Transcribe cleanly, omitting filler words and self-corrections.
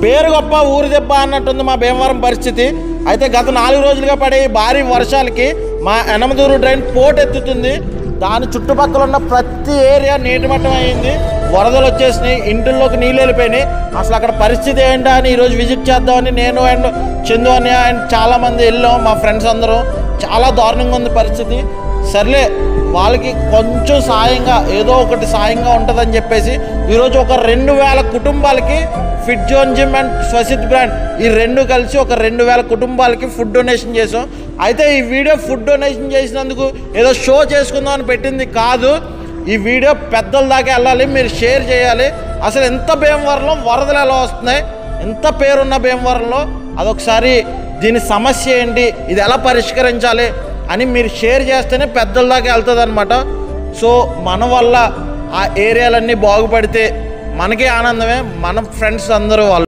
పేరు గొప్ప ఊరు దెబ్బ అన్నట్టుంది మా భీమవరం పరిస్థితి. అయితే గత 4 రోజులుగా పడే భారీ వర్షాలకి మా ఎనమదూరు డ్రైన్ పోటెత్తుతుంది. దాని చుట్టుపక్కల ఉన్న ప్రతి ఏరియా నీటిమట్టం అయింది, వరదలు వచ్చేసినాయి, ఇంటిల్లోకి నీళ్ళు వెళ్ళిపోయినాయి. అసలు అక్కడ పరిస్థితి ఏంటా అని ఈరోజు విజిట్ చేద్దామని నేను అండ్ చందు అన్నయ్య అండ్ చాలామంది వెళ్ళాం, మా ఫ్రెండ్స్ అందరూ. చాలా దారుణంగా ఉంది పరిస్థితి. సర్లే వాళ్ళకి కొంచెం సాయంగా ఏదో ఒకటి సాయంగా ఉంటుందని చెప్పేసి ఈరోజు ఒక 2000 కుటుంబాలకి ఫిట్ జోన్ జిమ్ అండ్ స్వసిత్ బ్రాండ్ ఈ 2 కలిసి ఒక 2000 కుటుంబాలకి ఫుడ్ డొనేషన్ చేసాం. అయితే ఈ వీడియో ఫుడ్ డొనేషన్ చేసినందుకు ఏదో షో చేసుకుందాం అని పెట్టింది కాదు. ఈ వీడియో పెద్దల దాకా వెళ్ళాలి, మీరు షేర్ చేయాలి. అసలు ఎంత భీమవరంలో వరదలు ఎలా వస్తున్నాయి, ఎంత పేరున్న భీమవరంలో అదొకసారి దీని సమస్య ఏంటి, ఇది ఎలా పరిష్కరించాలి అని మీరు షేర్ చేస్తేనే పెద్దల దాకా వెళ్తుంది అనమాట. సో మన వల్ల ఆ ఏరియాలన్నీ బాగుపడితే మనకే ఆనందమే, మన ఫ్రెండ్స్ అందరూ వాళ్ళు